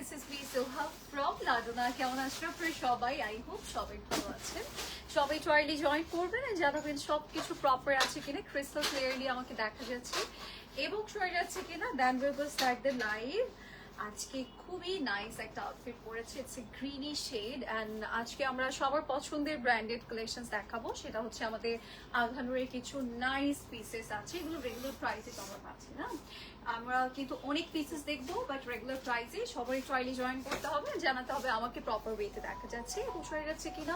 this is me Soha from Laduna. কেমন আছেন আপনারা সবাই? I hope সবাই ভালো আছেন। সবাই ট্রায়ালি জয়েন করবেন আর জানাবেন সবকিছু প্রপার আছে কিনা, ক্রিস্টাল ক্লিয়ারলি আমাকে দেখা যাচ্ছে এবং শোনা যাচ্ছে কিনা। Then we will start the live. আজকে খুবই নাইস একটা আউটফিট পরেছে, it's a greeny shade and আজকে আমরা সবার পছন্দের ব্র্যান্ডেড কালেকশনস দেখাবো। সেটা হচ্ছে আমাদের আঘানুরের কিছু নাইস পিসেস আছে, এগুলো রেগুলার প্রাইসে আমরা পাচ্ছি না, আমরা কিন্তু অনেক পিসেস দেখবো বাট রেগুলার প্রাইসে। সবাই ট্রায়ালি জয়েন করতে হবে, জানাতে হবে আমাকে প্রপার ওয়েতে দেখা যাচ্ছে এবং শোনা যাচ্ছে কিনা।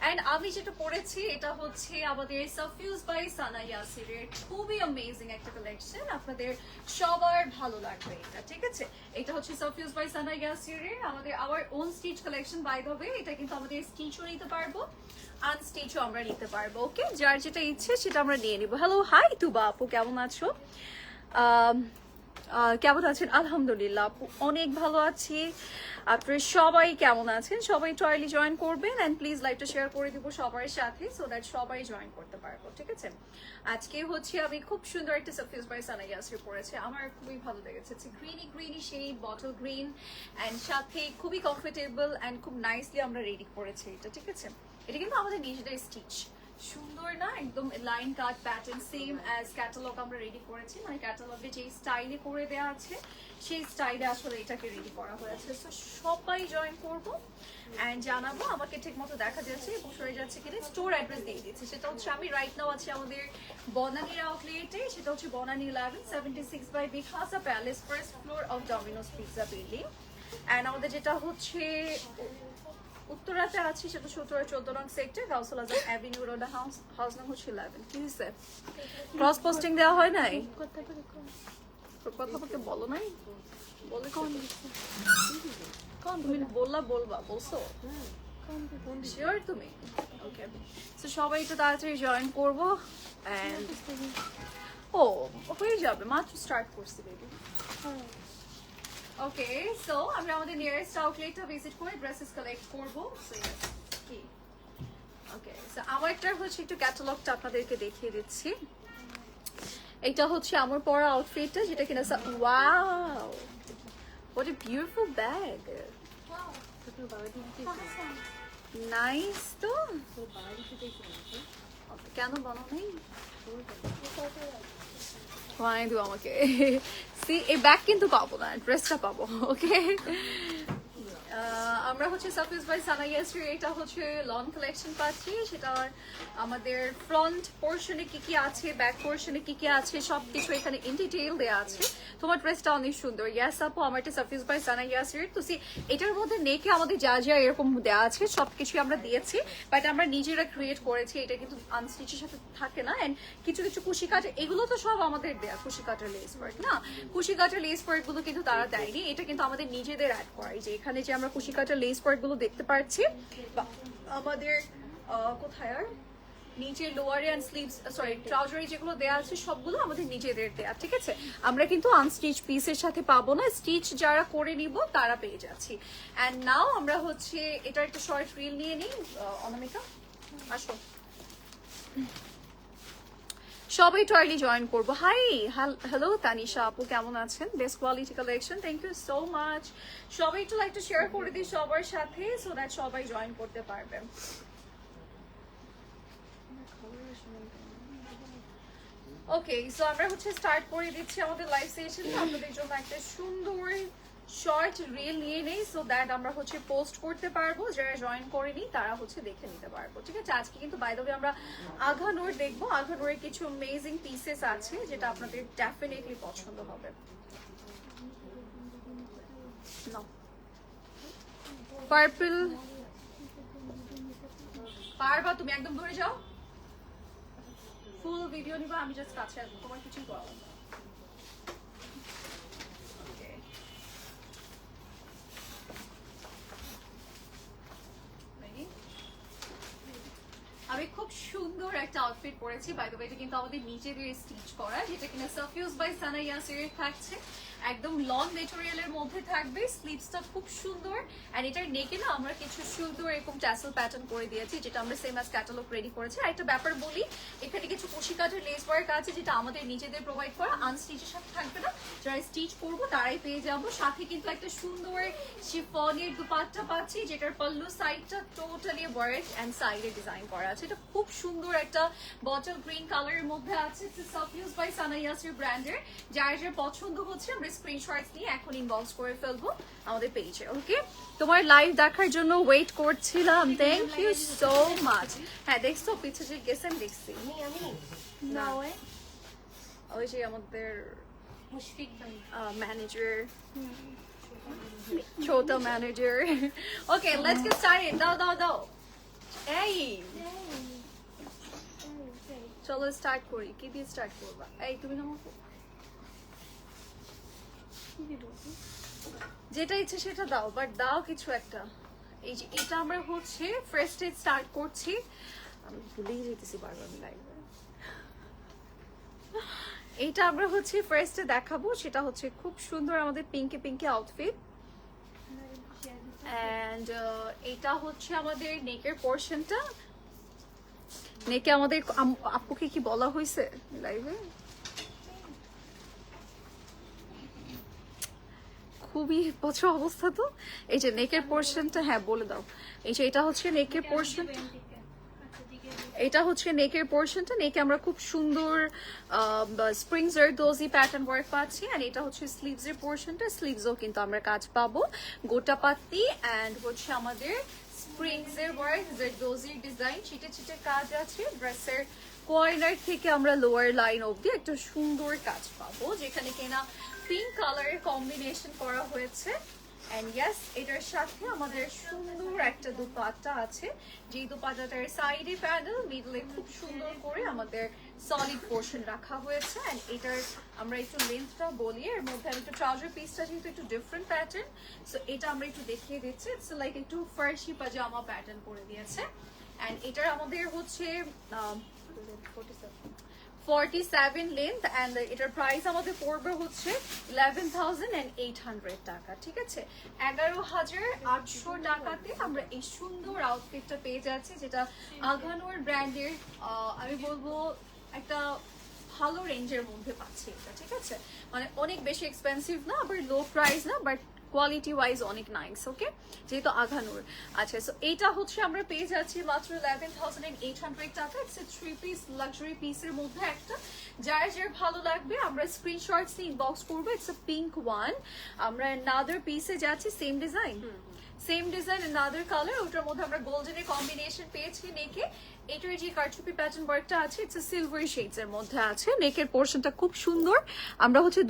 এন্ড আমি যেটা পরেছি এটা হচ্ছে আমাদের সাফিউজ বাই সানা ইয়াসিরের খুবই অ্যামেজিং একটা কালেকশন, আপনাদের সবার ভালো লাগবে এটা, ঠিক আছে। এটা হচ্ছে সাফিউজ বাই সানা ইয়াসিরের আমাদের our own stitch collection by the way. এটা কিন্তু আমাদের স্টিচও নিতে পারবো, আনস্টিচও আমরা নিতে পারবো। ওকে, যার যেটা ইচ্ছে সেটা আমরা নিয়ে নিবো। হ্যালো, হাই তুবা আপু, কেমন আছো? কেমন আছেন? আলহামদুলিল্লাহ আপু অনেক ভালো আছি। আপনারা সবাই কেমন আছেন? সবাই ট্রায়ালি জয়েন করবেন এন্ড প্লিজ লাইভটা শেয়ার করে দিব সবার সাথে সো দ্যাট সবাই জয়েন করতে পারবো, ঠিক আছে। আজকে হচ্ছে আমি খুব সুন্দর একটা সাফিউজ বাই সানা ইয়াসির পরেছে, আমার খুবই ভালো লেগেছে। গ্রিনি শেড, বটল গ্রিন এন্ড সাথে খুবই কমফোর্টেবল এন্ড খুব নাইসলি আমরা রেডি করেছি এটা, ঠিক আছে। এটা কিন্তু আমাদের নিজেদের স্টিচ, সুন্দর না একদম line cut pattern same as catalogue আমরা রেডি করেছি, মানে ক্যাটালগে যে স্টাইলে করে দেওয়া আছে সেই স্টাইলে আসলে এটাকে রেডি করা হয়েছে। সো সবাই জয়েন করব অ্যান্ড জানাবো আমাকে ঠিক মতো দেখা যাচ্ছে এবং সরে যাচ্ছে কিনা। স্টোর অ্যাড্রেস দিয়ে দিচ্ছি, সেটা হচ্ছে আমি রাইট নাও আছি আমাদের বনানীর আউটলেটে, সেটা হচ্ছে বনানী 1176 বাই বিখাসা palace, first floor of Domino's pizza building. And আমাদের যেটা হচ্ছে উত্তরাতে আছে সেটা 17-14 নং sector, Gausul Azam avenue road, house নাম হচ্ছে 11। কি হয়েছে? ক্রস পোস্টিং দেওয়া হয় নাই? কথা বলতে বলো নাই? বলে কোন তুমি বলবা বলছো শিওর তুমি? ওকে, সো সবাই একটু তাড়াতাড়ি জয়েন করবো এন্ড ও হয়ে যাবে, মাত্র স্টার্ট করছি বেবি। ওকে, সো আমরা আমাদের নিয়ারেস্ট আউটলেটটা ভিজিট করে ড্রেসেস কালেক্ট করবো। সো কি ওকে, সো আমারটার হচ্ছে একটু ক্যাটালগটা আপনাদেরকে দেখিয়ে দিচ্ছি। এটা হচ্ছে আমার পরা আউটফিটটা, যেটা কিনা wow what a beautiful bag, nice. তো কেন বানাও নাই? বানিয়ে দিও আমাকে। সি এই ব্যাগ কিন্তু পাবো না, ড্রেসটা পাবো। ওকে, আমরা হচ্ছে সাফিউজ বাই সানা ইয়াসির, এটা হচ্ছে লং কালেকশন পাচ্ছি। সেটা আমাদের ফ্রন্ট পোর্শনে কি কি আছে, ব্যাক পোর্শনে কি কি আছে, সবকিছু এখানে ইন ডিটেইল দেওয়া আছে। তোমার ড্রেসটা অনেক সুন্দর। ইয়াস আপু, আমার এটা সাফিউজ বাই সানা ইয়াসির। তো সি এটার মধ্যে নেকে আমাদের যা যা এরকম দেওয়া আছে সবকিছু আমরা দিয়েছি, বাট আমরা নিজেরা ক্রিয়েট করেছি। এটা কিন্তু আনস্টিচের সাথে থাকে না। এন্ড কিছু কিছু কুশি কাট, এগুলো তো সব আমাদের দেয়া কুশি কাটার লেস ওয়ার্ক না, কুশি কাটার লেস ওয়ার্ক গুলো কিন্তু তারা দেয়নি, এটা কিন্তু আমাদের নিজেদের অ্যাড করাই। যে এখানে যে আমরা কুশি কাটার লেস ওয়ার্ক গুলো দেখতে পাচ্ছি, আমাদের কোথায় আর নিচে লোয়ারে এন্ড স্লিভস সরি ট্রাউজারে যেগুলো দেয়া আছে সবগুলো আমাদের নিজেদের দেয়া, ঠিক আছে। আমরা কিন্তু আনস্টিচ পিসের সাথে পাবো না, স্টিচ যারা করে নিব তারা পেয়ে যাচ্ছি। এন্ড নাও আমরা হচ্ছে এটার একটা শর্ট রিল নিয়ে নিই। অনামিকা আসো, সবাই ট্রায়ালি জয়েন করবো। হাই হ্যালো তানিশা আপু, কেমন আছেন? Best quality collection, thank you so much. সবাই একটু লাইকটা শেয়ার করে দিই সবার সাথে সো দ্যাট সবাই জয়েন করতে পারবে। ওকে, সো আমরা হচ্ছে স্টার্ট করে দিচ্ছি আমাদের লাইভ সেশন। আপনাদের জন্য একটা সুন্দর শর্ট রিল নিয়ে নেই সো দ্যাট আমরা হচ্ছে পোস্ট করতে পারবো, যারা জয়েন করেনি তারা হচ্ছে দেখে নিতে পারবো, ঠিক আছে। আজকে কিন্তু বাই দ্য ওয়ে আমরা আঘানুর দেখবো, আঘানুরের কিছু অ্যামেজিং পিসেস আছে যেটা আপনাদের ডেফিনেটলি পছন্দ হবে। পার্পল পারবা তুমি, একদম ধরে যাও, ফুল ভিডিও নিবা, আমি জাস্ট কাছে আসবো, তোমার কিছুই করা হবে না। আমি খুব সুন্দর একটা আউটফিট পরেছি বাই দ্য ওয়ে, এটা কিন্তু আমাদের নিজেদের স্টিচ করা, যেটা কিনা সাফিউজ বাই সানা ইয়াসিরের থাকছে। একদম লং মেটেরিয়ালের মধ্যে থাকবে, স্লিভসটা খুব সুন্দর এন্ড এটার নেকে না আমরা কিছু সুন্দর এরকম ট্যাসেল প্যাটার্ন করে দিয়েছি, যেটা আমরা সেম অ্যাজ ক্যাটালগ রেডি করেছি। আর একটা ব্যাপার বলি, এখানে কিছু কুশি কাঠের লেস ওয়ার্ক আছে, যেটা আমাদের নিজেদের প্রোভাইড করা, আনস্টিচের সাথে থাকবে না, যারা স্টিচ করবো তারাই পেয়ে যাবো। সাথে কিন্তু একটা সুন্দর শিফনের দুপাট্টা পাচ্ছি, যেটার পাল্লু সাইডটা টোটালি ওয়ার্ক এন্ড সাইডে ডিজাইন করা আছে। এটা খুব সুন্দর একটা বটল গ্রিন কালারের মধ্যে আছে, সাফিউজ বাই সানাইয়াসের ব্র্যান্ডের। যার যার পছন্দ হচ্ছে আমরা স্ক্রিনশটস নিয়ে এখন ইনবক্স করে ফেলবো আমাদের পেজে। ওকে, তোমার লাইভ দেখার জন্য ওয়েট করছিলাম, থ্যাংক ইউ সো মাচ। হ্যাঁ দেখছো পিছে যে গেছেন দেখছি না, ওই যে আমাদের মুশফিক ভাই ম্যানেজার, ছোট manager. Okay let's get started, দাও দাও দাও, এই চলো স্টার্ট করি। কি দিয়ে স্টার্ট করবা? এই তুমি নামো, যেটা ইচ্ছে সেটা দাও, বাট দাও কিছু একটা। এই যে এটা আমরা হচ্ছে ফার্স্টে স্টার্ট করছি, আমি ভুলেই যেতেছি বারবার আমি লাইভে। এইটা আমরা হচ্ছে ফার্স্টে দেখাবো, সেটা হচ্ছে খুব সুন্দর আমাদের পিঙ্কি পিঙ্কি আউটফিট। এন্ড এটা হচ্ছে আমাদের নেকের পোর্শনটা। নেকে আমাদের আপুকে কি বলা হয়েছে লাইভে? খুবই পছন্দ অবস্থা। তো এই যে নেকের পোর্শনটা, হ্যাঁ বলে দাও। এই যে এটা হচ্ছে নেকের পোর্শন, এটা হচ্ছে নেকের পোর্শনটা। নেকে আমরা খুব সুন্দর স্প্রিং জারদোজি প্যাটার্ন ওয়ার্ক পাচ্ছি। আর এটা হচ্ছে স্লিভস এর পোর্শনটা, স্লিভসও কিন্তু আমরা কাজ পাবো গোটা পাত্তি। এন্ড হচ্ছে আমাদের স্প্রিংস এর ওয়ার্ক, জারদোজির ডিজাইন, ছিটে ছিটে কাজ আছে। ড্রেসের কর্নার থেকে আমরা লোয়ার লাইন অবধি একটা সুন্দর কাজ পাবো, যেখানে কিনা পিঙ্ক কালারের কম্বিনেশন করা হয়েছে। এন্ড ইয়েস, এটার সাথে আমাদের সুন্দর একটা দুপাট্টা আছে, যে দুপাট্টাটার সাইডে প্যানেল, মিডলে খুব সুন্দর করে আমাদের সলিড পোর্শন রাখা হয়েছে। এন্ড এটার আমরা একটু লেন্থটা বলি, এর মধ্যে আমি একটু ট্রাউজার পিসটা যেহেতু একটু ডিফারেন্ট প্যাটার্ন, সো এটা আমরা একটু দেখিয়ে দিচ্ছি। ইটস লাইক একটু ফার্সি পাজামা প্যাটার্ন করে দিয়েছে। এন্ড এটার আমাদের হচ্ছে 47 লেন্থ। এন্ড এটার প্রাইস আমাদের পড়বে হচ্ছে 11,800 টাকা। ঠিক আছে, 11,800 টাকাতে আমরা এই সুন্দর আউটফিটটা পেয়ে যাচ্ছি, যেটা আগানোর ব্র্যান্ডের। আমি বলবো একটা ভালো রেঞ্জের মধ্যে পাচ্ছি এটা। ঠিক আছে, মানে অনেক বেশি এক্সপেন্সিভ না, আবার লো প্রাইস না, বাট কোয়ালিটি ওয়াইজ অনেক নাইস। ওকে, যেহেতু আঘানুর। আচ্ছা, সো এইটা হচ্ছে আমরা পেয়ে যাচ্ছি মাত্র 11,800 টাকা। ইটস এ 3 পিস লাক্সারি পিসের মধ্যে একটা। যার যার ভালো লাগবে আমরা স্ক্রিনশটস নিয়ে ইনবক্স করবো। It's a pink one. আমরা নাদার পিসে যাচ্ছি, সেম ডিজাইন নাদার কালার, ওটার মধ্যে আমরা গোল্ডেনের কম্বিনেশন পেয়েছি নেকে। এটার যে কারচুপি প্যাটার্ন ওয়ার্কটা আছে, ইটস এ সিলভার শেডস এর মধ্যে আছে। নেকের পোর্শনটা খুব সুন্দর। আমরা হচ্ছে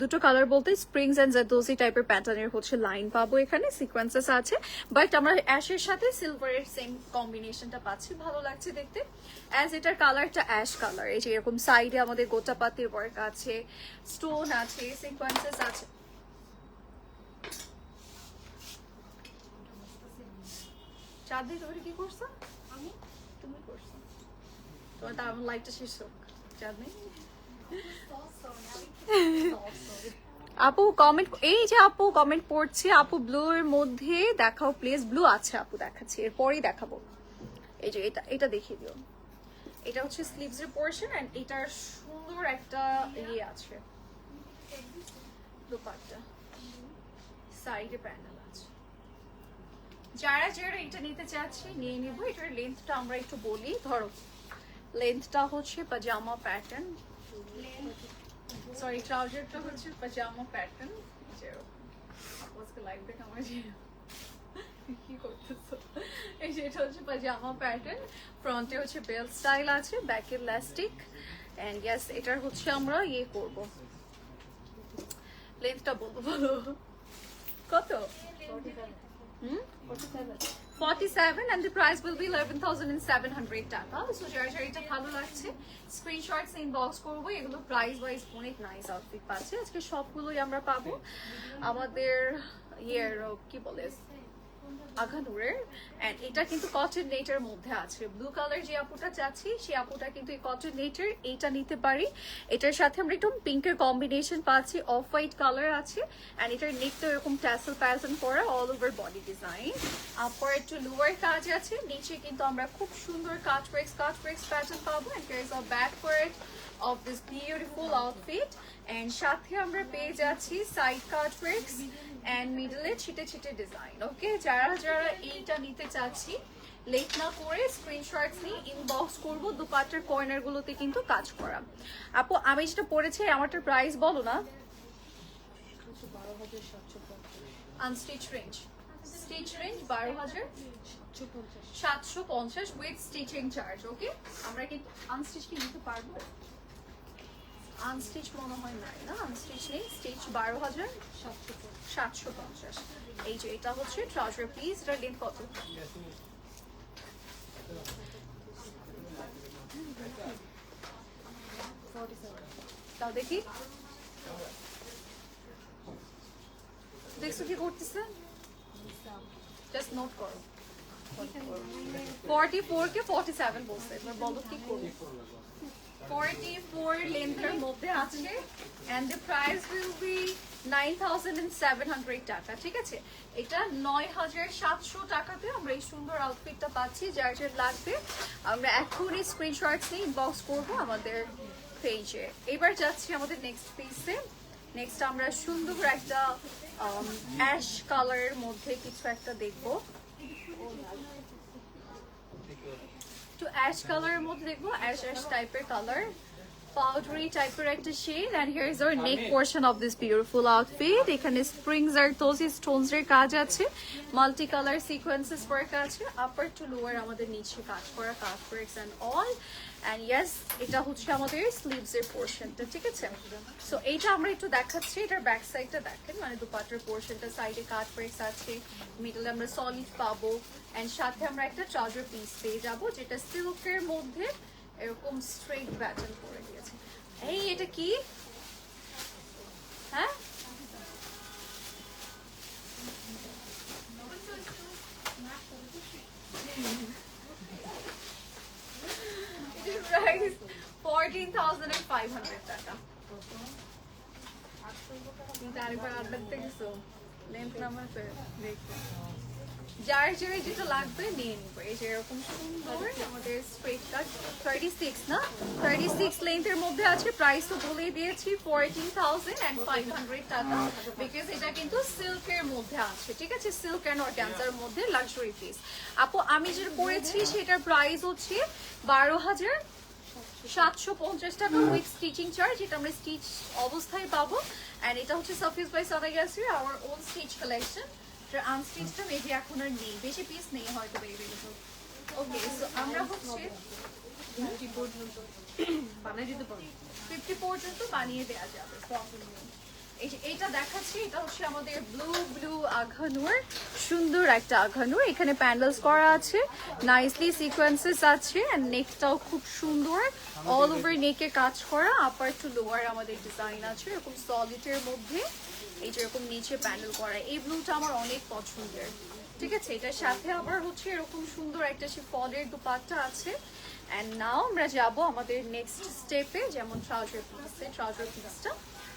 দুটো কালার বলতে স্প্রিংস এন্ড জারদোজি টাইপের প্যাটার্নের হচ্ছে লাইন পাবো, এখানে সিকোয়েন্সেস আছে, বাট আমরা অ্যাশের সাথে সিলভারের সেম কম্বিনেশনটা পাচ্ছি, ভালো লাগছে দেখতে। অ্যাজ এটার কালারটা অ্যাশ কালার। এই যে এরকম সাইডে আমাদের গোটা পাতির ওয়ার্ক আছে, স্টোন আছে, সিকোয়েন্সেস আছে। চাঁদনি তুমি কি করছো? তুমি করছো, তোমার তার লাইটটা শেষ হোক। চাঁদনি আপু কমেন্ট, এই যে আপু কমেন্ট পড়ছে, আপু ব্লু এর মধ্যে দেখাও প্লিজ। ব্লু আছে আপু, দেখাচ্ছি, এরপরই দেখাবো। এই যে এটা দেখিয়ে দিও। এটা হচ্ছে স্লিভস এর পোর্শন এন্ড এটার সুন্দর একটা ইয়ে আছে, দুপাট্টা, সাইডে প্যানেল আছে। যারা যারা এটা নিতে চাচ্ছি নিয়ে নিব। এটার লেন্থটা আমরা একটু বলি, ধরো লেন্থটা হচ্ছে পাজামা প্যাটার্ন, সরি ট্রাউজারটা হচ্ছে পাজামা প্যাটার্ন। আজকে লাইভ দেখে আমার কি করতেছো? এই যে এটা হচ্ছে পাজামা প্যাটার্ন, ফ্রন্টে হচ্ছে বেল্ট স্টাইল আছে, ব্যাকে ইলাস্টিক। এন্ড ইয়েস, এটার হচ্ছে আমরা ইয়ে করব, লেন্থটা বলবো, বলো কত? 47 and the price will be 11,700 টাকা। সো যার যার এটা ভালো লাগছে স্ক্রিনশটস ইনবক্স করবো। এগুলো প্রাইস ওয়াইজ অনেক নাইস আউটফিট পাচ্ছে। আজকে সবগুলোই আমরা পাবো আমাদের ইয়ের কি বলে আঘানুরের, এন্ড এটা কিন্তু কটন নেটের মধ্যে আছে। ব্লু কালার যে আপুটা চাচ্ছি সেই আপুটা কিন্তু এই কটন নেটের এইটা নিতে পারি। এটার সাথে আমরা একটু পিঙ্কের কম্বিনেশন পাচ্ছি, অফ হোয়াইট কালার আছে, এন্ড এটার নেকটা এরকম ট্যাসেল প্যাটার্ন করা, all over body design. Upper একটু লোয়ার কাজ আছে, নিচে কিন্তু আমরা খুব সুন্দর কাট ব্রেক্স প্যাটার্ন পাবো, and here is a back part of this beautiful outfit, and সাথে আমরা পেয়ে যাচ্ছি সাইড কাট ব্রেক্স এন্ড মিডলে ছিটে ছিটে ডিজাইন। ওকে, যারা যারা এইটা নিতে চাচ্ছি লেট না করে স্ক্রিনশটস নিয়ে ইনবক্স করবো। দুপাট্টার কর্নার গুলোতে কিন্তু কাজ করা। আপু আমি যেটা পড়েছি আমারটার প্রাইস বলো না। Unstitch range, stitch range 12,750 with stitching charge. Okay, আমরা কি আনস্টিচ কি নিতে পারবো? আনস্টিচ মনে হয় নাই না, আনস্টিচ নেই, স্টিচ 12,750। এই যে এটা হচ্ছে ট্রাউজার পিস, এটার লেন্থ কত? তাও দেখি, দেখছো কি করতেছে, জাস্ট নোট করো। 44 কে 47 বলছে, এবার বলো কি করবো। 44 লেন্থের মধ্যে আছে, and the price will be 9,700 টাকা। ঠিক আছে, এটা 9,700 টাকাতে আমরা এই সুন্দর আউটফিটটা পাচ্ছি। যার যার লাগবে আমরা এখনই স্ক্রিনশটস নিয়ে ইনবক্স করবো আমাদের পেজে। এবার যাচ্ছি আমাদের নেক্সট পিসে। নেক্সট আমরা সুন্দর একটা অ্যাশ কালারের মধ্যে কিছু একটা দেখবো, একটু অ্যাশ কালারের মধ্যে দেখবো, অ্যাশ টাইপের কালার, পাউডারি টাইপের একটা shade. And here is our neck portion of this beautiful outfit. এখানে স্প্রিংস আর তোজি স্টোনস এর কাজ আছে, মাল্টি কালার সিকোয়েন্সেস ওয়ার্ক আছে, আপার টু লোয়ার আমাদের নিচে কাজ করা কাজ breaks and all. And yes, এটা হচ্ছে আমাদের স্লিভস এর পোরশনটা। ঠিক আছে, সো এইটা আমরা একটু দেখাচ্ছি। এটার ব্যাক সাইডটা দেখেন, মানে দুপাটার পোরশনটা সাইডে কাট ব্রেক্স আছে, মিডলে আমরা সলিড পাবো, এন্ড সাথে আমরা একটা ট্রাউজার পিস পেয়ে যাবো যেটা সিল্কের মধ্যে এরকম স্ট্রেট প্যাটার্ন করে দিয়েছে। এই এটা কি? হ্যাঁ, প্রাইস 14,500 টাকা। আরেকবার আড্ডা দেখছো, লেন্থ নাম্বার দেখো, যার যার যেটা লাগবে নিয়ে নিবো। এই যে এরকম সুন্দর আমাদের স্ট্রেট কাট 36 না, 36 লেন্থের মধ্যে আছে। প্রাইস তো বলেই দিয়েছি 14,500 টাকা, বিকজ এটা কিন্তু সিল্কের মধ্যে আছে। ঠিক আছে, সিল্ক এন্ড অর্গানজার মধ্যে লাক্সারি পিস। আপু আমি যেটা পরেছি সেটার প্রাইস হচ্ছে 12,750 টাকা উইথ স্টিচিং চার্জ। এটা আমরা স্টিচ অবস্থায় পাবো, এন্ড এটা হচ্ছে সাফিউজ বাই সানাইয়াসির আওয়ার ওন স্টিচ কালেকশন। আনস্টিচটা মেবি এখন আর নেই, বেশি পিস নেই হয়তো বেবি। ওকে, সো আমরা হচ্ছে 50 পর্যন্ত বানিয়ে দেওয়া যাবে। এই যে এইটা দেখাচ্ছি, এটা হচ্ছে আমাদের ব্লু আঘানুর, সুন্দর একটা আঘানুর। এখানে প্যান্ডেলস করা আছে, নাইসলি সিকোয়েন্সেস আছে, এন্ড নেকটাও খুব সুন্দর, অল ওভার নেকে কাজ করা, আপার টু লোয়ার আমাদের ডিজাইন আছে এরকম সলিডের মধ্যে। এই যেরকম নিচে প্যান্ডেল করা, এই ব্লুটা আমার অনেক পছন্দের। ঠিক আছে, এটার সাথে আবার হচ্ছে এরকম সুন্দর একটা শিফনের দুপাট্টা আছে। এন্ড নাও আমরা যাব আমাদের নেক্সট স্টেপে, যেমন ট্রাউজার পিসটা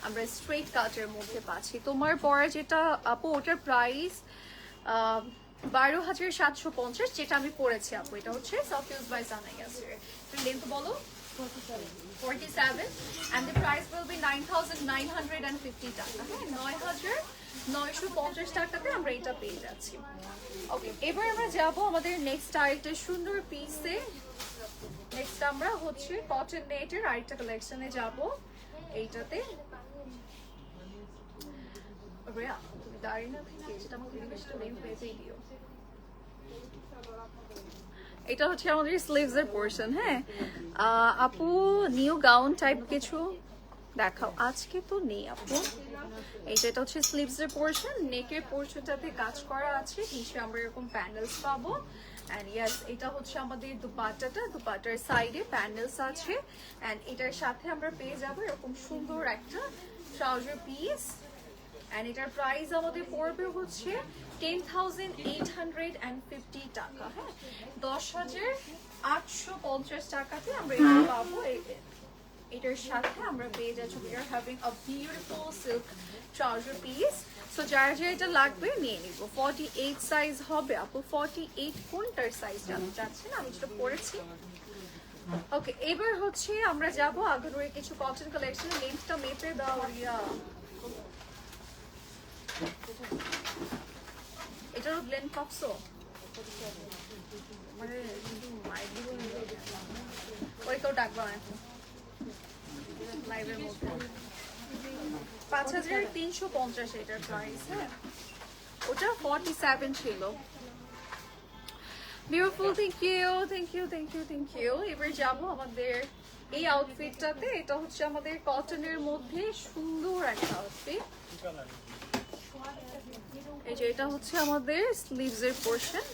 আমরা স্ট্রেট কাটের মধ্যে পাচ্ছি। তোমার পরে যেটা আপু, ওটার প্রাইস 12,750, যেটা আমি পরেছি আপু। এটা হচ্ছে সাফিউজ বাই সানাইয়াসির। লেন্থ বলো? 47, and the price will be 9,950 টাকা। হ্যাঁ, 9,950 টাকাতে আমরা এটা পেয়ে যাচ্ছি। ওকে, এবার আমরা যাব আমাদের নেক্সট আরেকটা সুন্দর পিসে। নেক্সট আমরা হচ্ছে কটন নেটের আরেকটা কালেকশনে যাব। এইটাতে রিয়া, তুমি দাঁড়িয়ে না থেকে যেটা আমাকে জিনিসটা লেন্থ পেয়েছেই দিও। এটা হচ্ছে আমাদের স্লিভস এর পোরশন। হ্যাঁ আপু, নিউ গাউন টাইপ কিছু দেখাও, আজকে তো নেই আপু। এটা হচ্ছে স্লিভস এর পোরশন, নেকের পোরশনটাতে কাজ করা আছে, নিচে আমরা এরকম প্যান্ডেলস পাবো। এন্ড ইয়েস, এটা হচ্ছে আমাদের দুপাট্টাটা, দুপাট্টার সাইডে প্যান্ডেলস আছে, এন্ড এটার সাথে আমরা পেয়ে যাবো এরকম সুন্দর একটা ট্রাউজার পিস। অ্যান্ড এটার প্রাইস আমাদের পড়বে হচ্ছে 10,850 টাকা। হ্যাঁ, 10,850 টাকাতে আমরা এটা পাবো। এটার সাথে আমরা পেয়ে যাচ্ছি we are having a beautiful silk trouser piece. So যার যে এটা লাগবে নিয়ে নিব। 48 সাইজ হবে আপু। 48 কোনটার সাইজ জানতে চাচ্ছেন? আমি যেটা পরেছি। ওকে, এবার হচ্ছে আমরা যাব আগানোর কিছু কটন কালেকশন। লেন্থটা মেপে দাও রিয়া। এটারও ব্লেন্ড পাচ্ছো? মানে ওই কেউ ডাকবা না এখন লাইভের মধ্যে। 5,350 এটার প্রাইস। হ্যাঁ, ওটা 47 ছিল। Beautiful, thank you thank you thank you thank you. এবার যাবো আমাদের এই আউটফিটটাতে। এটা হচ্ছে আমাদের কটনের মধ্যে সুন্দর একটা আউটফিট। এই যে এটা হচ্ছে আমাদের স্লিভস এর পোরশন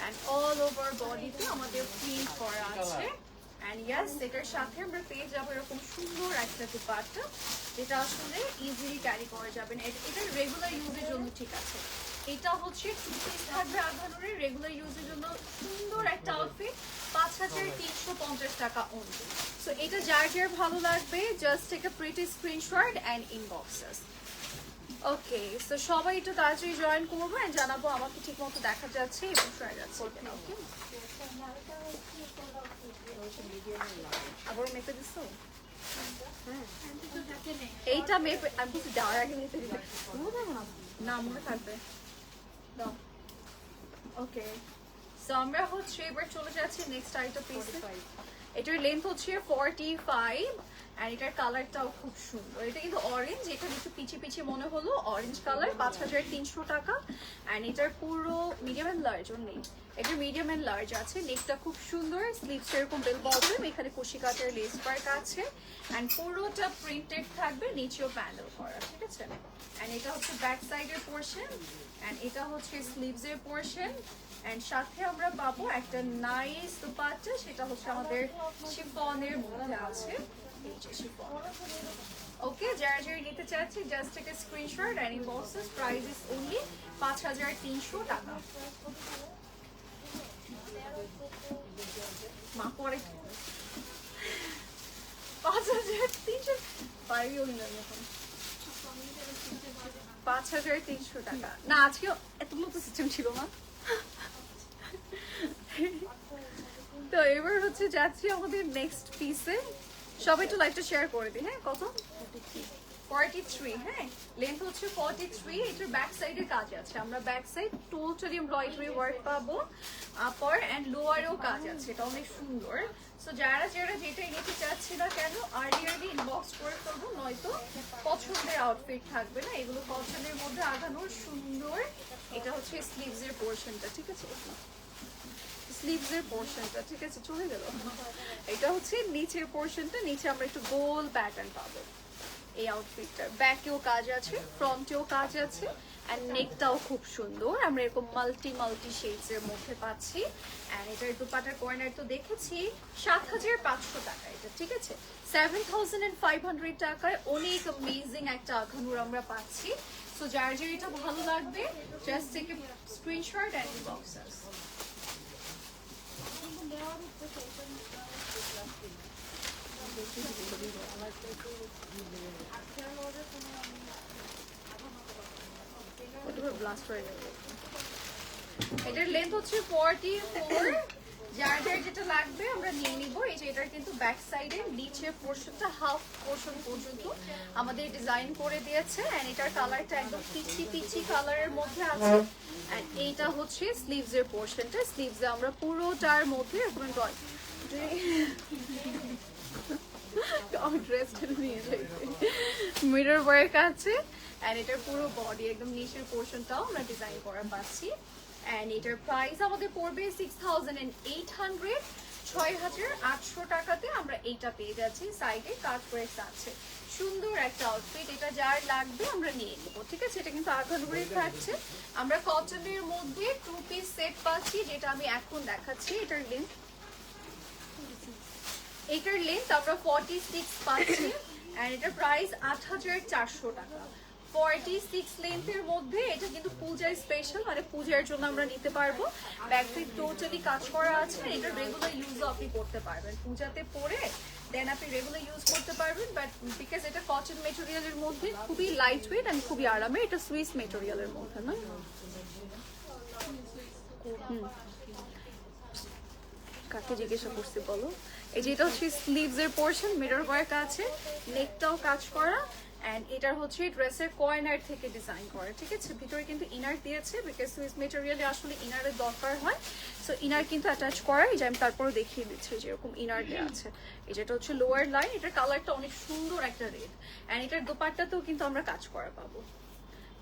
এন্ড অল ওভার বডিতে আমাদের প্রিন্ট করা আছে। এন্ড ইয়েস, এটার সাথে আমরা পেয়ে যাবো এরকম সুন্দর একটা দুপাট্টা, যেটা আসলে ইজিলি ক্যারি করা যাবে না। এটা রেগুলার ইউজের জন্য ঠিক আছে। এটা হচ্ছে টু পিস থাকবে আধানুরে, রেগুলার ইউজের জন্য সুন্দর একটা আউটফিট। 5,350 টাকা অনলি। সো এটা যার যার ভালো লাগবে just take a pretty screenshot and inboxes. Okay, so সবাই একটু তাড়াতাড়ি জয়েন করবো এন্ড জানাবো আমাকে ঠিক মতো দেখা যাচ্ছে এবং শোনা যাচ্ছে কিনা। ওকে, আবার মেপে দিছো? এইটা মেপে আমি কিছু দেওয়ার আগে মেপে দিতে না মনে থাকবে। ওকে, সো আমরা হচ্ছে এবার চলে যাচ্ছি নেক্সট আইটেম পিসে। এটার লেন্থ হচ্ছে 45 এন্ড এটার কালারটাও খুব সুন্দর। এটা কিন্তু অরেঞ্জ, এখানে একটু পিচি পিচি মনে হলো অরেঞ্জ কালার। 5,300 টাকা। এন্ড এটার পুরো মিডিয়াম এন্ড লার্জ নেই, এটা মিডিয়াম এন্ড লার্জ আছে। নেকটা খুব সুন্দর, স্লিভস এরকম বেল বটম, এখানে কুশি কাটের লেস ওয়ার্ক আছে এন্ড পুরোটা প্রিন্টেড থাকবে, নিচেও প্যানেল করা। ঠিক আছে, এন্ড এটা হচ্ছে ব্যাক সাইডের পোরশন এন্ড এটা হচ্ছে স্লিভস এর পোরশন। এন্ড সাথে আমরা পাবো একটা নাইস দুপাট্টা, সেটা হচ্ছে আমাদের শিফনের মধ্যে আছে। এই যে শিফন। ওকে, যারা যারা নিতে চাচ্ছি just take a screenshot and inboxes. Price is only 5,300 টাকা। মা পরে 5,300 পাইও না এখন। 5,300 টাকা না, আজকে এতগুলো তো সিস্টেম ছিল না। তো এবার হচ্ছে যাচ্ছি আমাদের নেক্সট পিসে। সবাই একটু লাইভটা শেয়ার করে দিই। হ্যাঁ, কত? 43। হ্যাঁ, লেন্থ হচ্ছে 43। এটার ব্যাক সাইডে কাজ আছে। আমরা back side totally embroidery work পাবো, আপার এন্ড লোয়ারেও কাজ আছে। এটা অনেক সুন্দর। সো যারা যারা যেটাই নিতে চাচ্ছি না কেন আর্লিয়ারলি ইনবক্স করে ফেলবো, নয়তো পছন্দের আউটফিট থাকবে না। এগুলো কটনের মধ্যে আগানোর সুন্দর। এটা হচ্ছে স্লিভস এর পোরশনটা। ঠিক আছে, স্লিভস এর পোরশনটা ঠিক আছে, চলে গেল। এটা হচ্ছে নিচের পোরশনটা, নিচে আমরা একটু গোল প্যাটার্ন পাবো। এই আউটফিটটার ব্যাকেও কাজ আছে, ফ্রন্টেও কাজ আছে এন্ড নেকটাও খুব সুন্দর। আমরা এরকম মাল্টি শেডস এর মধ্যে পাচ্ছি। এন্ড এটার দুপাটার কর্নার তো দেখেছি 7,500 টাকা এটা। ঠিক আছে, 7,500 টাকায় অনেক অ্যামেজিং একটা আখানুর আমরা পাচ্ছি। সো যার যার এটা ভালো লাগবে just take a screenshot and inboxes. এটার লেন্থ হচ্ছে 44। যার যার যেটা লাগবে আমরা নিয়ে নিব। এই যে এটার কিন্তু ব্যাক সাইডে নিচে পোরশনটা হাফ পোরশন পর্যন্ত আমাদের ডিজাইন করে দিয়েছে এন্ড এটার কালারটা একদম পিচি পিচি কালারের মধ্যে আছে। এন্ড এইটা হচ্ছে স্লিভস এর পোরশনটা। স্লিভস এ আমরা পুরোটার মধ্যে একদম মিরর ওয়ার্ক আছে এন্ড এটার পুরো বডি একদম নিচের পোরশনটাও আমরা ডিজাইন করা পাচ্ছি। এন্ড এটার প্রাইস আমাদের পড়বে 6,800। 6,800 টাকাতে আমরা এইটা পেয়ে যাচ্ছি। সাইডে কাট ওয়ার্ক আছে, সুন্দর একটা আউটফিট। এটা যার লাগবে আমরা নিয়ে নিব। ঠিক আছে, এটা কিন্তু আগানুরে থাকছে। আমরা কটনের মধ্যে 2 পিস সেট পাচ্ছি, যেটা আমি এখন দেখাচ্ছি। এটার লেন্থ আমরা 46 পাচ্ছি এন্ড এটার প্রাইস 8,400 টাকা। 46 লেন্থের মধ্যে। এটা কিন্তু পূজায় স্পেশাল, মানে পূজার জন্য আমরা নিতে পারবো। ব্যাক সাইড টোটালি কাজ করা আছে। এটা রেগুলার ইউজও আপনি করতে পারবেন, পূজাতে পরে দেন আপনি রেগুলার ইউজ করতে পারবেন। বাট বিকজ এটা কটন মেটেরিয়ালের মধ্যে, খুবই লাইট ওয়েট অ্যান্ড খুবই আরামে। এটা সুইস মেটেরিয়ালের মধ্যে না, কাকে জিজ্ঞাসা করছি বলো। এই যে এটা হচ্ছে স্লিভস এর পোর্শন, মিরর ওয়ার্ক আছে, নেকটাও কাজ করা। অ্যান্ড এটার হচ্ছে ড্রেসের কর্নার থেকে ডিজাইন করা, ঠিক আছে। ভিতরে কিন্তু ইনার দিয়েছে, বিকজ সুইস মেটেরিয়ালে আসলে ইনারের দরকার হয়। সো ইনার কিন্তু অ্যাটাচ করা। এই যে আমি তারপরে দেখিয়ে দিচ্ছি যেরকম ইনার দেওয়া আছে। এই যেটা হচ্ছে লোয়ার লাইন, এটার কালারটা অনেক সুন্দর একটা রেড। অ্যান্ড এটার দোপাট্টাতেও কিন্তু আমরা কাজ করা পাবো,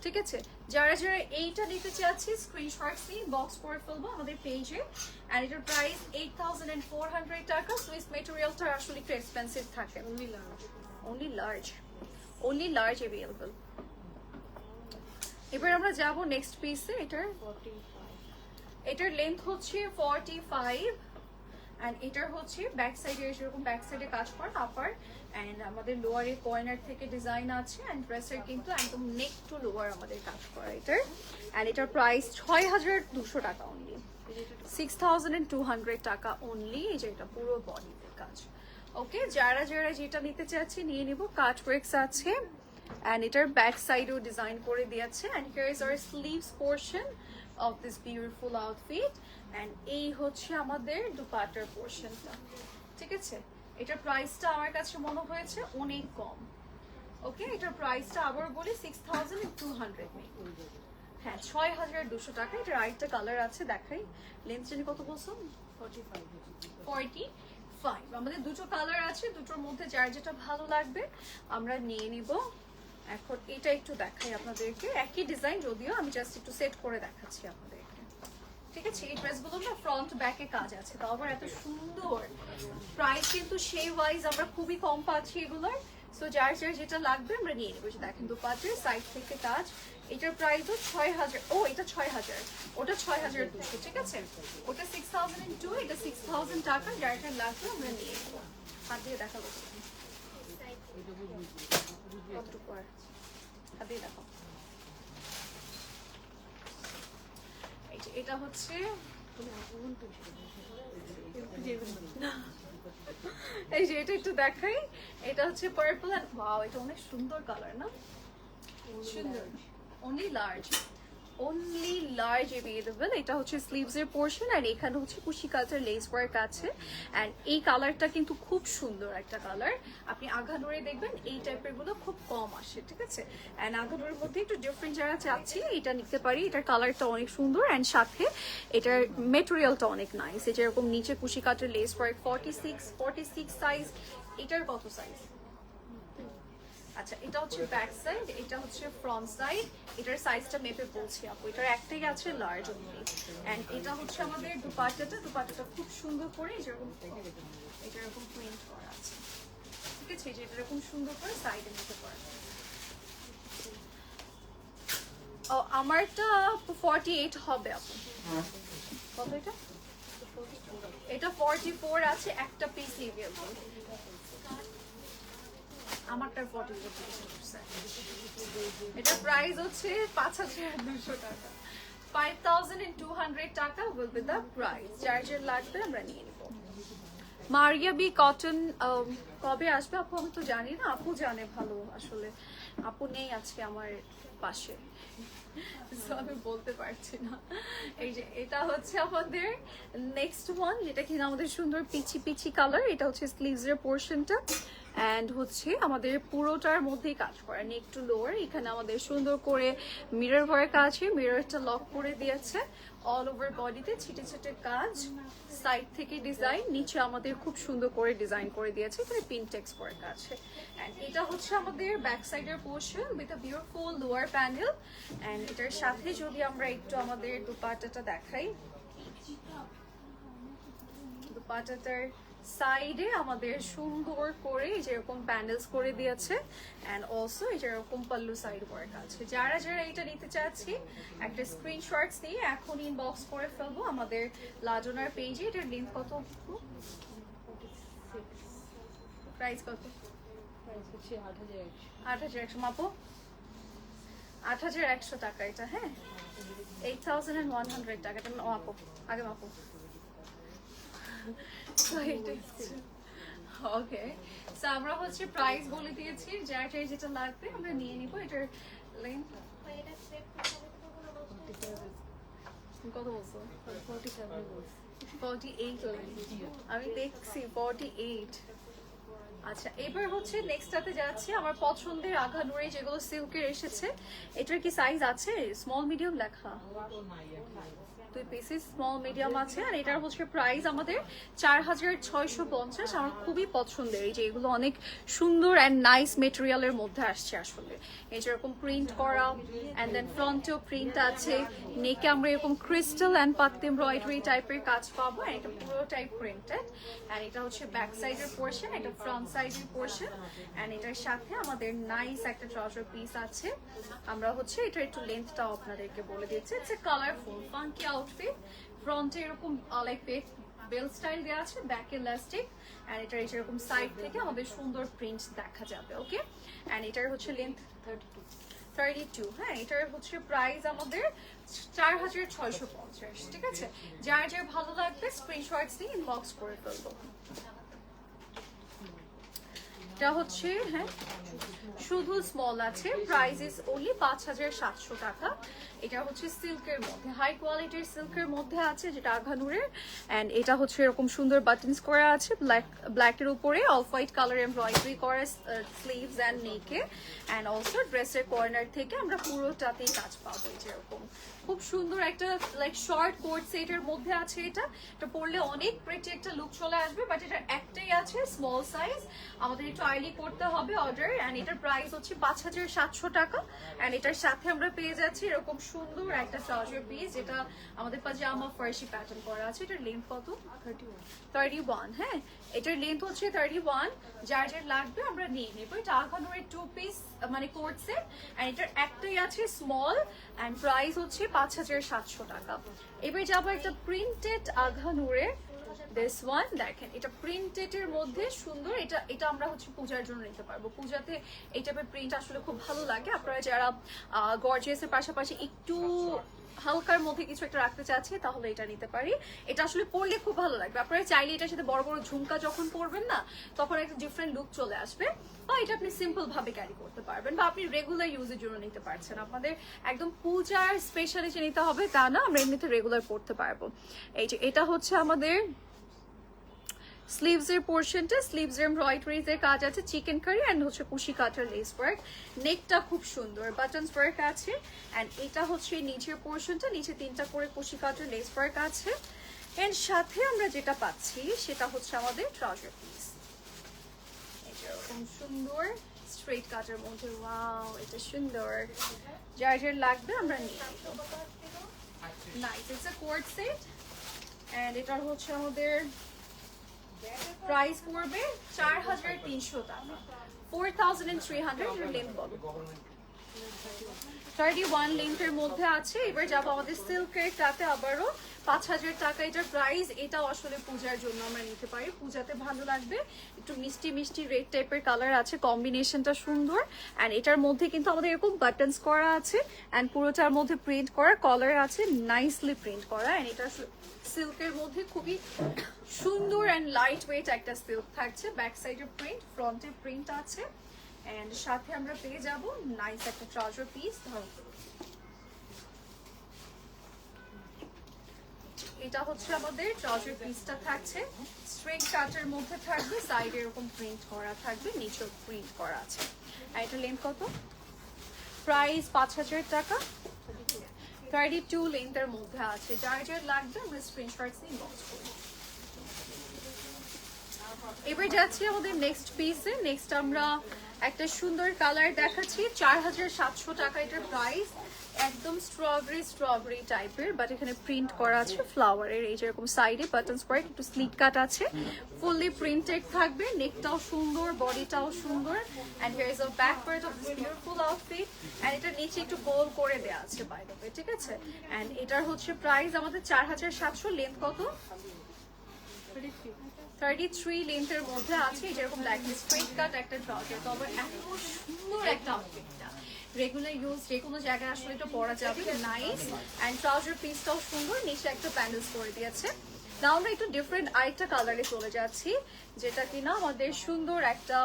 ঠিক আছে। যারা যারা এইটা নিতে চাচ্ছি স্ক্রিনশট নিয়ে বক্স করে ফেলবো আমাদের পেজে। এন্ড এটার প্রাইস 8400 টাকা। সুইস মেটেরিয়ালটা আসলে একটু এক্সপেন্সিভ থাকে। only large available। এবার আমরা যাব নেক্সট পিসে। এটার লেন্থ হচ্ছে 45 এন্ড এটার হচ্ছে ব্যাক সাইডে এরকম ব্যাক সাইডে কাজ করা আপার। এন্ড আমাদের লোয়ারে কর্নার থেকে ডিজাইন আছে। এন্ড ড্রেসের কিন্তু একদম নেক টু লোয়ার আমাদের কাজ করা এটার। এন্ড এটার প্রাইস 6200 টাকা অনলি, 6200 টাকা অনলি। এই যে এটা পুরো বডিতে কাজ। ওকে, যারা যারা যেটা নিতে চাচ্ছি নিয়ে নিব। কাট ওয়ার্কস আছে এন্ড এটার ব্যাক সাইডেও ডিজাইন করে দিয়েছে। And here is our sleeves portion of this beautiful outfit and এই হচ্ছে আমাদের দুপাট্টার পোরশনটা, ঠিক আছে। এটার প্রাইসটা আমার কাছে মনে হয়েছে অনেক কম। ওকে, এটার প্রাইসটা আবার বলি 6200 হ্যাঁ 6200 টাকা। এটার আরেকটা কালার আছে, দেখাই। লেন্থ জানি কত বলছো? 45। আমাদের দুটো কালার আছে, দুটোর মধ্যে যার যেটা ভালো লাগবে আমরা নিয়ে নিব। এখন এটা একটু দেখাই আপনাদেরকে, একই ডিজাইন যদিও, আমি জাস্ট একটু সেট করে দেখাচ্ছি আপনাদেরকে, ঠিক আছে। এই ড্রেসগুলো না ফ্রন্ট ব্যাকে কাজ আছে, তাও আবার এত সুন্দর। প্রাইস কিন্তু সেই ওয়াইজ আমরা খুবই কম পাচ্ছি এগুলোর। সো যার যার যেটা লাগবে আমরা নিয়ে নেবো। দেখেন দুপাটের সাইড থেকে কাজ। এটার প্রাইসও 6000। ও এটা 6000, ওটা 6200, ঠিক আছে। ওটা 6002, এটা 6000 টাকা। যার যার লাগবে আমরা নিয়ে নেবো। হাত দিয়ে দেখাবো কতটুকু আর হাত দিয়ে দেখাবো। এই যে এটা হচ্ছে, এই যে এটা একটু দেখাই। এটা হচ্ছে পার্পল এন্ড ওয়াও, এটা অনেক সুন্দর কালার না, সুন্দর। only large available। এটা হচ্ছে স্লিভস এর পোরশন আর এখানে হচ্ছে কুশি কাটার লেস ওয়ার্ক আছে। এন্ড এই কালারটা কিন্তু খুব সুন্দর একটা কালার। আপনি আগাডোরে দেখবেন এই টাইপের গুলো খুব কম আসে, ঠিক আছে। এন্ড আগাডোরের মধ্যে একটু ডিফারেন্ট যারা চাচ্ছি এটা নিতে পারি। এটার কালারটা অনেক সুন্দর এন্ড সাথে এটার মেটেরিয়ালটা অনেক নাইস। এই যেরকম নিচে কুশি কাটার লেস ওয়ার্ক 46 সাইজ। এটার কত সাইজ? আচ্ছা, এটা হচ্ছে ব্যাক সাইড, এটা হচ্ছে ফ্রন্ট সাইড। এটার সাইজটা মেপে বলছি আপু, এটার একটাই আছে লার্জ অনলি। এন্ড এটা হচ্ছে আমাদের দুপাট্টাটা খুব সুন্দর করে যেরকম এটা এরকম প্রিন্ট করা আছে, ঠিক আছে। যে এটা এরকম সুন্দর করে সাইডে নিতে পারবে। ও আমারটা 48 হবে আপু। কত এটা? এটা 44 আছে, একটা পিস এভেলেবল। আমারটার 44%। এটা প্রাইস হচ্ছে 5200 টাকা, 5200 টাকা will be the price। Charger লাগবে আমরা নিয়ে নিব। মারিয়া বি কটন কবে আসবে আপু? আমি তো জানি না, আপু জানে ভালো। আসলে আপু নেই আজকে আমার পাশে, আমি বলতে পারছি না। এই যে এটা হচ্ছে আমাদের নেক্সট ওয়ান, যেটা কিনা আমাদের সুন্দর পিচি পিচি কালার। এটা হচ্ছে স্লিভস এর পোরশনটা এন্ড হচ্ছে আমাদের পুরোটার মধ্যেই কাজ করা, নেক টু লোয়ার। এখানে আমাদের সুন্দর করে মিরর ওয়ার্ক আছে, মিররটা লক করে দিয়েছে। অল ওভার বডিতে ছিটে ছিটে কাজ, সাইড থেকে ডিজাইন, নিচে আমাদের খুব সুন্দর করে ডিজাইন করে দিয়েছে। এখানে পিনটেক্স ওয়ার্ক আছে। এন্ড এটা হচ্ছে আমাদের ব্যাক সাইডের portion with a beautiful lower panel. And এটার সাথে যদি আমরা একটু আমাদের দুপাট্টাটা দেখাই, দুপাট্টাটার সাইডে আমাদের সুন্দর করে যেরকম প্যান্ডেলস করে দিয়েছে এন্ড অলসো যেরকম পাল্লু সাইড ওয়ার্ক আছে। যারা যারা এটা নিতে চাচ্ছি একটা স্ক্রিনশটস নিয়ে এখন ইনবক্স করে ফেলবো আমাদের লাজনার পেজে। এটার লিংক কত? প্রাইস কত? 8100 মাপো। 8100 টাকা এটা, হ্যাঁ 8100 টাকা। এটা মাপো, আগে মাপো। ওকে, সো আমরা হচ্ছে প্রাইস বলে দিয়েছি, যার যেটা লাগবে আমরা নিয়ে নিব। এটার লেন্থ কত বলছো? 48 আমি দেখছি 48। আচ্ছা, এবার হচ্ছে নেক্সটটাতে যাচ্ছি। আমার পছন্দের আঘানুরে যেগুলো সিল্কের এসেছে, এটার কি সাইজ আছে? স্মল মিডিয়াম লেখা, 2 পিসেস স্মল মিডিয়াম আছে। আর এটার হচ্ছে প্রাইস আমাদের 4650। আমার খুবই পছন্দের, এই যে এগুলো অনেক সুন্দর অ্যান্ড নাইস মেটেরিয়ালের মধ্যে আসছে আসলে। এই যেরকম প্রিন্ট করা, অ্যান্ড দেন ফ্রন্টেও প্রিন্ট আছে, নেকে আমরা এরকম ক্রিস্টাল অ্যান্ড পাত্তি এমব্রয়ডারি টাইপের কাজ পাবো। আর এটা পুরো টাইপ প্রিন্টেড, অ্যান্ড এটা হচ্ছে ব্যাক সাইডের পোর্শন, এটা ফ্রন্ট সাইডের পোর্শন। অ্যান্ড এটার সাথে আমাদের নাইস একটা ট্রাউজার পিস আছে। আমরা হচ্ছে এটা একটু লেন্থটাও আপনাদেরকে বলে দিচ্ছি। It's a colourful funky outfit. ফ্রন্টে এরকম লাইক বেল স্টাইল দেওয়া আছে, ব্যাকে ইলাস্টিক, এন্ড এটার এরকম সাইড থেকে আমাদের সুন্দর প্রিন্ট দেখা যাবে। ওকে, এন্ড এটার হচ্ছে লেন্থ 32। হ্যাঁ, এটার হচ্ছে প্রাইস আমাদের 4650। ঠিক আছে, যার যার ভালো লাগবে স্ক্রিনশটস নিয়ে ইনবক্স করে ফেলবো। এটা হচ্ছে হ্যাঁ শুধু স্মল আছে, প্রাইস ইজ ওনলি 5700 টাকা। এটা হচ্ছে সিল্কের মধ্যে, হাই কোয়ালিটির সিল্কের মধ্যে আছে, যেটা আঘানুরের। এন্ড এটা হচ্ছে এরকম সুন্দর বাটনস করা আছে, ব্ল্যাকের উপরে অফ হোয়াইট কালার এমব্রয়ডারি করা স্লিভস এন্ড নেকে। এন্ড অলসো ড্রেসের কর্নার থেকে আমরা পুরোটাতেই কাজ পাবো। এই যেরকম খুব সুন্দর একটা লাইক শর্ট কোট সেটের মধ্যে আছে। এটা পরলে অনেক প্রিটি একটা লুক চলে আসবে, বাট এটা একটাই আছে স্মল সাইজ, আমাদের একটু আর্লি করতে হবে অর্ডার। এন্ড এটার প্রাইস হচ্ছে 5700 টাকা। এন্ড এটার সাথে আমরা পেয়ে যাচ্ছি এরকম সুন্দর একটা ট্রাউজার পিস, যেটা আমাদের পাজামা ফার্সি প্যাটার্ন করা আছে। এটার লেন্থ কত? 31। হ্যাঁ, এটার লেন্থ হচ্ছে 31। যার যার লাগবে আমরা নিয়ে নেবো। এটা আঘানুরের 2 পিস মানে কোট সেট, এন্ড এটার একটাই আছে স্মল, এন্ড প্রাইস হচ্ছে 5700 টাকা। এবার যাবো একটা প্রিন্টেড আঘানুরে, দিস ওয়ান দেখেন, এটা প্রিন্টেড এর মধ্যে সুন্দর। এটা আমরা হচ্ছে পূজার জন্য নিতে পারবো। পূজাতে এই টাইপের প্রিন্ট আসলে খুব ভালো লাগে। আপনারা যারা গর্জিয়াসের পাশাপাশি একটু হালকার মধ্যে কিছু একটা রাখতে চাচ্ছি, তাহলে এটা নিতে পারি। এটা আসলে পরলে খুব ভালো লাগবে। আপনারা চাইলে এটার সাথে বড় বড় ঝুমকা যখন পরবেন না, তখন একটা ডিফারেন্ট লুক চলে আসবে। বা এটা আপনি সিম্পল ভাবে ক্যারি করতে পারবেন, বা আপনি রেগুলার ইউজের জন্য নিতে পারছেন। আপনাদের একদম পূজার স্পেশালি যে নিতে হবে তা না, আমরা এমনিতে রেগুলার পরতে পারবো। এই যে এটা হচ্ছে আমাদের স্লিভস এর পোর্শনটা, স্লিভস এর এমব্রয়ডারিজ এর কাজ আছে, চিকেন কারি এন্ড হচ্ছে কুশি কাটার লেস ওয়ার্ক। নেকটা খুব সুন্দর বাটনস ওয়ার্ক আছে। এন্ড এটা হচ্ছে নিচের পোর্শনটা, নিচে 3টা করে কুশি কাটার লেস ওয়ার্ক আছে। এর সাথে আমরা যেটা পাচ্ছি সেটা হচ্ছে আমাদের ট্রাউজার পিস। এটা এরকম সুন্দর স্ট্রেট কাটের মধ্যে, ওয়াও এটা সুন্দর। যার যার লাগবে আমরা নিয়ে নিব। Nice, it's a coat set. And এটা হচ্ছে আমাদের প্রাইস পড়বে 4300 টাকা, 4300। লেন্থ বলো, 31 লেন্থের মধ্যে আছে। এবার যাবো আমাদের সিল্কের টাতে, আবারও 5000 টাকা এটার প্রাইস। এটাও আসলে পূজার জন্য আমরা নিতে পারি, পূজাতে ভালো লাগবে। একটু মিষ্টি মিষ্টি রেড টাইপের কালার আছে, কম্বিনেশনটা সুন্দর। অ্যান্ড এটার মধ্যে কিন্তু আমাদের এরকম বাটনস করা আছে, অ্যান্ড পুরোটার মধ্যে প্রিন্ট করা কলার আছে, নাইসলি প্রিন্ট করা। অ্যান্ড এটা সিল্কের মধ্যে খুবই সুন্দর অ্যান্ড লাইট ওয়েট একটা সিল্ক থাকছে। ব্যাক সাইডে প্রিন্ট, ফ্রন্টে প্রিন্ট আছে। এন্ড সাথে আমরা পেয়ে যাব নাইস একটা ট্রাউজার পিস। এটা হচ্ছে আমাদের ট্রাউজার পিসটা থাকছে, স্ট্রেট কাটের মধ্যে থাকবে, সাইডে এরকম প্রিন্ট করা থাকবে, নিচেও প্রিন্ট করা আছে। আর এটা লেন্থ কত? প্রাইস 5000 টাকা, 32 লেন্থের মধ্যে আছে। যার যার লাগবে আমরা স্ক্রিনশটস নিয়ে ইনবক্স করি। এবার যাচ্ছি আমাদের নেক্সট পিসে। নেক্সট আমরা একটা সুন্দর কালার দেখাচ্ছি, 4700 টাকা এটার প্রাইস। একদম স্ট্রবেরি টাইপের, বাট এখানে প্রিন্ট করা আছে ফ্লাওয়ারের। এই যেরকম সাইডে বাটনস ওয়ার্ক, একটু স্লিক কাট আছে, ফুললি প্রিন্টেড থাকবে। নেকটাও সুন্দর, বডিটাও সুন্দর। And here is a back part of this beautiful outfit. And এটা নিচে একটু গোল করে দেওয়া আছে বাই দ্য ওয়ে, ঠিক আছে। এন্ড এটার হচ্ছে প্রাইস আমাদের 4700। লেন্থ কত? 33 লেন্থের মধ্যে আছে। যেরকম ব্ল্যাক স্ট্রেট কাট একটা ট্রাউজার, তবে এত সুন্দর একটা আউটফিটটা। রেগুলার ইউজ যে কোনো জায়গায় আসলে এটা পরা যাবে, নাইস। অ্যান্ড ট্রাউজার পিসটাও সুন্দর, নিচে একটা প্যান্ডেলস করে দিয়েছে। নাও আমরা একটু ডিফারেন্ট আরেকটা কালারে চলে যাচ্ছি, যেটা কিনা আমাদের সুন্দর একটা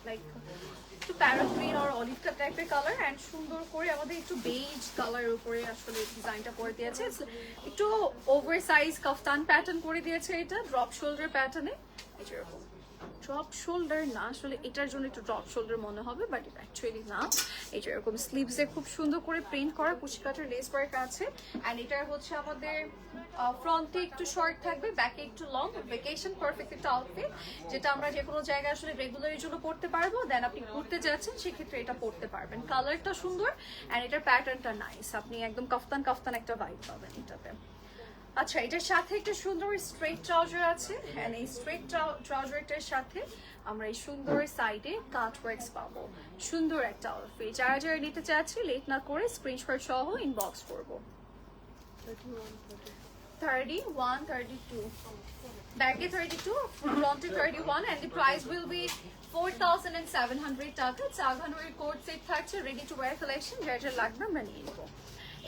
লাইক একটু প্যারট গ্রিন আর অলিভ টাইপের কালার, অ্যান্ড সুন্দর করে আমাদের একটু বেজ কালারের উপরে আসলে ডিজাইনটা করে দিয়েছে। একটু ওভার সাইজ কাফতান প্যাটার্ন করে দিয়েছে, এটা ড্রপ শোল্ডার প্যাটার্নে। এরকম ড্রপ শোল্ডার না, আসলে এটার জন্য একটু ড্রপ শোল্ডার মনে হবে, বাট এটা অ্যাকচুয়ালি না। এই যে এরকম স্লিভসে খুব সুন্দর করে প্রিন্ট করা কুচি কাটার লেস ওয়ার্ক আছে। অ্যান্ড এটার হচ্ছে আমাদের ফ্রন্টে একটু শর্ট থাকবে, ব্যাকে একটু লং, ভেকেশন পারফেক্ট একটা আউটফিট, যেটা আমরা যে কোনো জায়গায় আসলে রেগুলারের জন্য পড়তে পারবো। দেন আপনি ঘুরতে যাচ্ছেন সেক্ষেত্রে এটা পড়তে পারবেন। কালারটা সুন্দর অ্যান্ড এটার প্যাটার্নটা নাইস, আপনি একদম কাফতান কাফতান একটা ভাইব পাবেন এটাতে। আচ্ছা, এটার সাথে একটা সুন্দর স্ট্রেট ট্রাউজার আছে, এন্ড এই স্ট্রেট ট্রাউজারটার সাথে আমরা এই সুন্দর সাইডে কাট ওয়ার্কস পাবো। সুন্দর একটা আউটফিট, যারা যারা নিতে চাচ্ছি লেট না করে স্ক্রিনশট সহ ইনবক্স করবো। 31, 32, ব্যাকে 32, ফ্রন্টে 31, and the price will be 4,700 টাকা। চারঘানুরের কোড সেট থাকছে, রেডি টু ওয়্যার কালেকশন, যার যা লাগবে আমরা নিয়ে নেবো।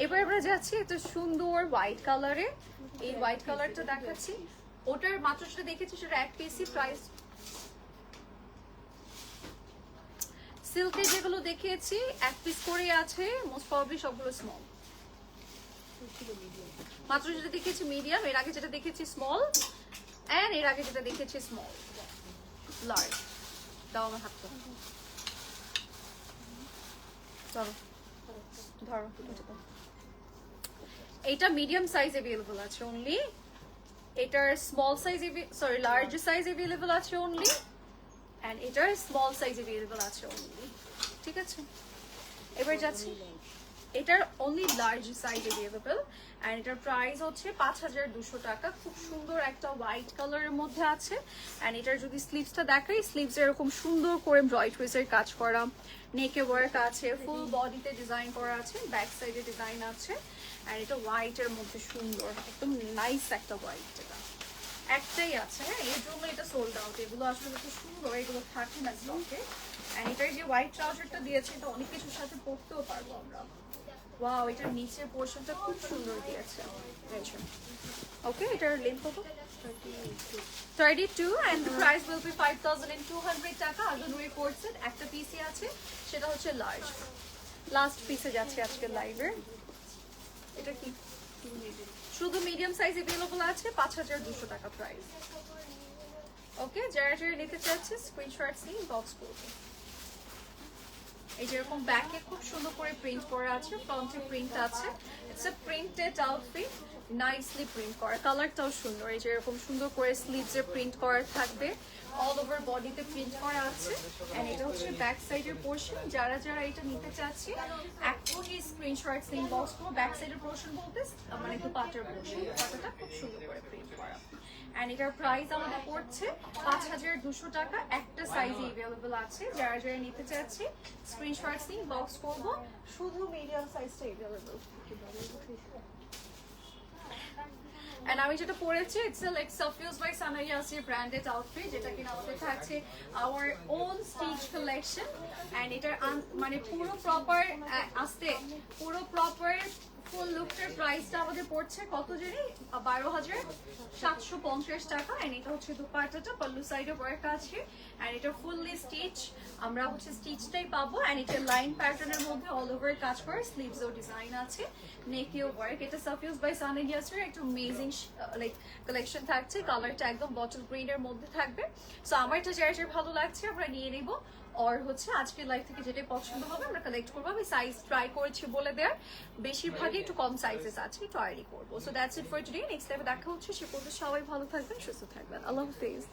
এবার আমরা যাচ্ছি একটা সুন্দর হোয়াইট কালারে, এই হোয়াইট কালারটা দেখাচ্ছি। ওটার মাত্র সেটা দেখেছি সেটা এক পিসি প্রাইস। সিল্কের যেগুলো দেখিয়েছি এক পিস করে আছে, মোস্ট প্রবাবলি সবগুলো স্মল। মাত্র যেটা দেখেছি মিডিয়াম, এর আগে যেটা দেখেছি স্মল, এন্ড এর আগে যেটা দেখেছি স্মল, লার্জ। দাও আমার হাতটা, চলো ধরো। এটা মিডিয়াম সাইজ अवेलेबल আছে অনলি, এটার small size sorry large size available আছে অনলি, এন্ড এটার স্মল সাইজ अवेलेबल আছে অনলি। ঠিক আছে, এবার যাচ্ছি, এটার only large size available, and এটার প্রাইস হচ্ছে 5,200 টাকা। খুব সুন্দর একটা হোয়াইট কালারের মধ্যে আছে। এন্ড এটার যদি স্লিভসটা দেখাই, স্লিভস এরকম সুন্দর করে ব্রয়ডারিজের কাজ করা, নেকে ওয়ার্ক আছে, ফুল বডিতে ডিজাইন করা আছে, ব্যাক সাইডে ডিজাইন আছে। আর এটা হোয়াইটের মধ্যে সুন্দর একদম নাইস একটা হোয়াইট, এটা একটাই আছে, হ্যাঁ, এর জন্য এটা সোল্ড আউট। এগুলো আসলে খুব সুন্দর, এগুলো থাকে না স্টকে। এন্ড এটার যে হোয়াইট ট্রাউজারটা দিয়েছে, এটা অনেক কিছুর সাথে পরতেও পারবো আমরা। ওয়াও, এটার নিচের পোর্শনটা খুব সুন্দর দিয়েছে। ওকে, এটার লেন্থ কত? 32, and the price will be 5,200 টাকা। আগানুরের কোড সেট একটা পিসি আছে, সেটা হচ্ছে লার্জ। লাস্ট পিসে যাচ্ছে আজকে লাইভের। এটা কি শুধু মিডিয়াম সাইজ अवेलेबल আছে, 5,200 টাকা প্রাইস। ওকে, যারা যারা নিতে চাচ্ছে স্ক্রিনশট নিয়ে ইনবক্স করবে। এই যেরকম ব্যাকে খুব সুন্দর করে প্রিন্ট করা আছে, ফ্রন্টে প্রিন্ট আছে। It's a printed outfit, nicely print করা, কালারটাও সুন্দর। এই যেরকম সুন্দর করে স্লিভসে প্রিন্ট করা থাকবে, অল ওভার বডিতে প্রিন্ট করা আছে। এন্ড এটা হচ্ছে ব্যাক সাইডের পোর্শন। যারা যারা এটা নিতে চাচ্ছে এখনই স্ক্রিনশট ইনবক্স করো। ব্যাক সাইডের পোর্শন বলতে মানে দুপাটার পোর্শন, দুপাটাটা খুব সুন্দর করে প্রিন্ট করা। এন্ড এটার প্রাইস আমাদের পড়ছে 5,200 টাকা। একটা সাইজ अवेलेबल আছে, যারা যারা নিতে চাচ্ছে স্ক্রিনশট নিয়ে বক্স করব। শুধু মিডিয়াম সাইজটা अवेलेबल। এন্ড আমি যেটা পরেছি, ইটস লাইক সাফিউজ by Sana Yasir branded outfit, যেটা কিনা আমাদের থাকছে our own stitch collection. And এটার মানে পুরো প্রপার আসতে পুরো প্রপার ফুল লুকটার প্রাইসটা আমাদের পড়ছে কত জানি, 12,750 টাকা। এন্ড এটা হচ্ছে দুপাট্টাটা, পল্লু সাইডে ওয়ার্ক আছে। এন্ড এটা ফুললি স্টিচ, আমরা হচ্ছে স্টিচটাই পাবো। এন্ড এটা লাইন প্যাটার্নের মধ্যে অল ওভার কাজ করা, স্লিভসও ডিজাইন আছে, নেকেও ওয়ার্ক। এটা সাফিউজ বাই সানা ইয়াসির একটা অ্যামেজিং লাইক কালেকশন থাকছে। কালারটা একদম বটল গ্রিনের মধ্যে থাকবে। সো আমার এটা যার যার ভালো লাগছে আমরা নিয়ে নেব। আর হচ্ছে আজকের লাইভ থেকে যেটাই পছন্দ হবে আমরা কালেক্ট করবো। আমি সাইজ ট্রাই করেছি বলে দেয়ার, বেশিরভাগই একটু কম সাইজেস আছে, ট্রাই করবো। So that's it for today. Next লাইভে দেখা হচ্ছে, সে পর্যন্ত সবাই ভালো থাকবেন, সুস্থ থাকবেন। আল্লাহ হাফেজ।